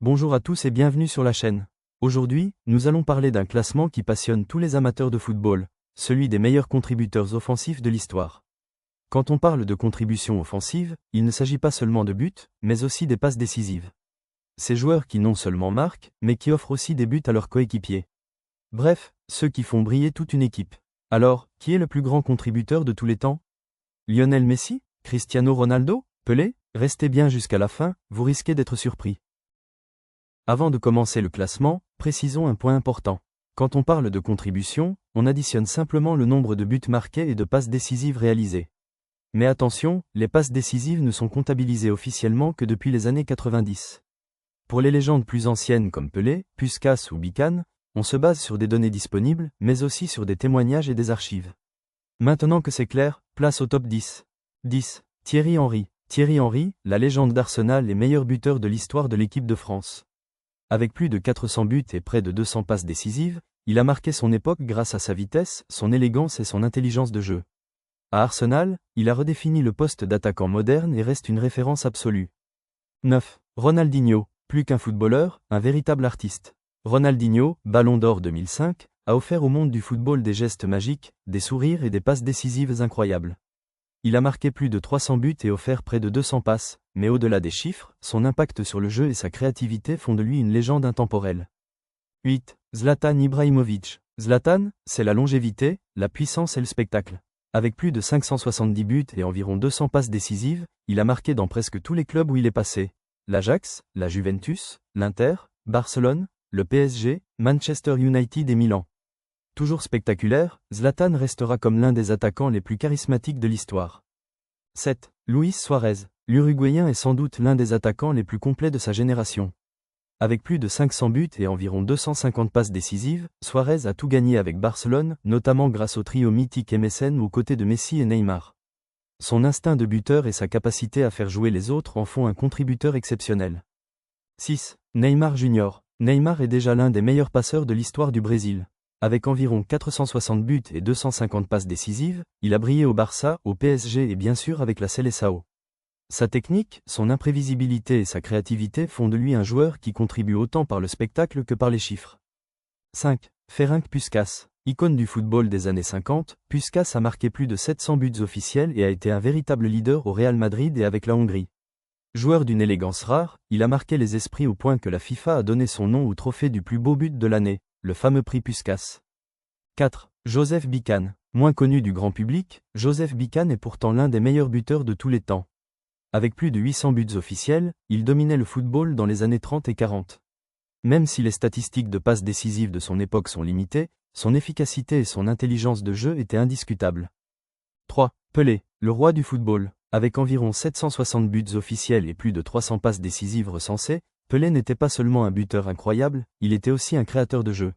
Bonjour à tous et bienvenue sur la chaîne. Aujourd'hui, nous allons parler d'un classement qui passionne tous les amateurs de football, celui des meilleurs contributeurs offensifs de l'histoire. Quand on parle de contribution offensive, il ne s'agit pas seulement de buts, mais aussi des passes décisives. Ces joueurs qui non seulement marquent, mais qui offrent aussi des buts à leurs coéquipiers. Bref, ceux qui font briller toute une équipe. Alors, qui est le plus grand contributeur de tous les temps? Lionel Messi? Cristiano Ronaldo? Pelé? Restez bien jusqu'à la fin, vous risquez d'être surpris. Avant de commencer le classement, précisons un point important. Quand on parle de contribution, on additionne simplement le nombre de buts marqués et de passes décisives réalisées. Mais attention, les passes décisives ne sont comptabilisées officiellement que depuis les années 90. Pour les légendes plus anciennes comme Pelé, Puskás ou Bican, on se base sur des données disponibles, mais aussi sur des témoignages et des archives. Maintenant que c'est clair, place au top 10. 10. Thierry Henry. Thierry Henry, la légende d'Arsenal et meilleur buteur de l'histoire de l'équipe de France. Avec plus de 400 buts et près de 200 passes décisives, il a marqué son époque grâce à sa vitesse, son élégance et son intelligence de jeu. À Arsenal, il a redéfini le poste d'attaquant moderne et reste une référence absolue. 9. Ronaldinho, plus qu'un footballeur, un véritable artiste. Ronaldinho, Ballon d'Or 2005, a offert au monde du football des gestes magiques, des sourires et des passes décisives incroyables. Il a marqué plus de 300 buts et offert près de 200 passes, mais au-delà des chiffres, son impact sur le jeu et sa créativité font de lui une légende intemporelle. 8. Zlatan Ibrahimović. Zlatan, c'est la longévité, la puissance et le spectacle. Avec plus de 570 buts et environ 200 passes décisives, il a marqué dans presque tous les clubs où il est passé. L'Ajax, la Juventus, l'Inter, Barcelone, le PSG, Manchester United et Milan. Toujours spectaculaire, Zlatan restera comme l'un des attaquants les plus charismatiques de l'histoire. 7. Luis Suarez. L'Uruguayen est sans doute l'un des attaquants les plus complets de sa génération. Avec plus de 500 buts et environ 250 passes décisives, Suarez a tout gagné avec Barcelone, notamment grâce au trio mythique MSN aux côtés de Messi et Neymar. Son instinct de buteur et sa capacité à faire jouer les autres en font un contributeur exceptionnel. 6. Neymar Jr. Neymar est déjà l'un des meilleurs passeurs de l'histoire du Brésil. Avec environ 460 buts et 250 passes décisives, il a brillé au Barça, au PSG et bien sûr avec la Seleção. Sa technique, son imprévisibilité et sa créativité font de lui un joueur qui contribue autant par le spectacle que par les chiffres. 5. Ferenc Puskás. Icône du football des années 50, Puskás a marqué plus de 700 buts officiels et a été un véritable leader au Real Madrid et avec la Hongrie. Joueur d'une élégance rare, il a marqué les esprits au point que la FIFA a donné son nom au trophée du plus beau but de l'année, le fameux prix Puskás. 4. Joseph Bican. Moins connu du grand public, Joseph Bican est pourtant l'un des meilleurs buteurs de tous les temps. Avec plus de 800 buts officiels, il dominait le football dans les années 30 et 40. Même si les statistiques de passes décisives de son époque sont limitées, son efficacité et son intelligence de jeu étaient indiscutables. 3. Pelé, le roi du football. Avec environ 760 buts officiels et plus de 300 passes décisives recensées, Pelé n'était pas seulement un buteur incroyable, il était aussi un créateur de jeu.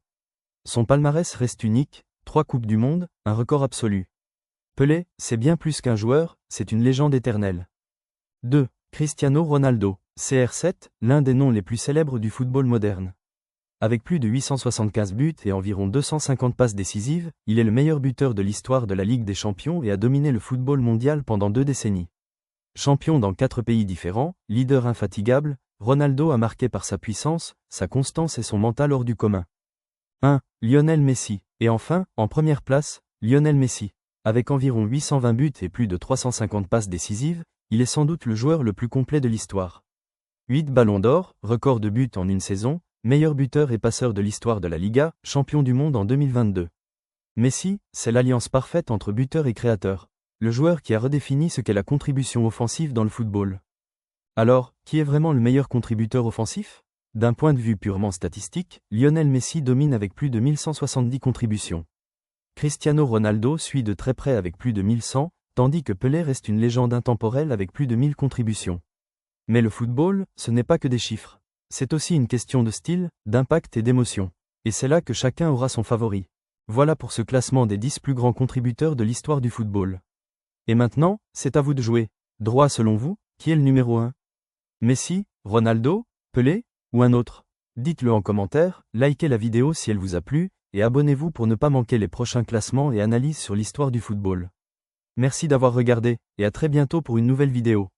Son palmarès reste unique, 3 Coupes du Monde, un record absolu. Pelé, c'est bien plus qu'un joueur, c'est une légende éternelle. 2. Cristiano Ronaldo, CR7, l'un des noms les plus célèbres du football moderne. Avec plus de 875 buts et environ 250 passes décisives, il est le meilleur buteur de l'histoire de la Ligue des Champions et a dominé le football mondial pendant 2 décennies. Champion dans 4 pays différents, leader infatigable, Ronaldo a marqué par sa puissance, sa constance et son mental hors du commun. 1. Lionel Messi. Et enfin, en première place, Lionel Messi. Avec environ 820 buts et plus de 350 passes décisives, il est sans doute le joueur le plus complet de l'histoire. 8 ballons d'or, record de buts en une saison, meilleur buteur et passeur de l'histoire de la Liga, champion du monde en 2022. Messi, c'est l'alliance parfaite entre buteur et créateur. Le joueur qui a redéfini ce qu'est la contribution offensive dans le football. Alors, qui est vraiment le meilleur contributeur offensif? D'un point de vue purement statistique, Lionel Messi domine avec plus de 1170 contributions. Cristiano Ronaldo suit de très près avec plus de 1100, tandis que Pelé reste une légende intemporelle avec plus de 1000 contributions. Mais le football, ce n'est pas que des chiffres. C'est aussi une question de style, d'impact et d'émotion. Et c'est là que chacun aura son favori. Voilà pour ce classement des 10 plus grands contributeurs de l'histoire du football. Et maintenant, c'est à vous de jouer. Droit selon vous, qui est le numéro 1? Messi, Ronaldo, Pelé, ou un autre? Dites-le en commentaire, likez la vidéo si elle vous a plu, et abonnez-vous pour ne pas manquer les prochains classements et analyses sur l'histoire du football. Merci d'avoir regardé, et à très bientôt pour une nouvelle vidéo.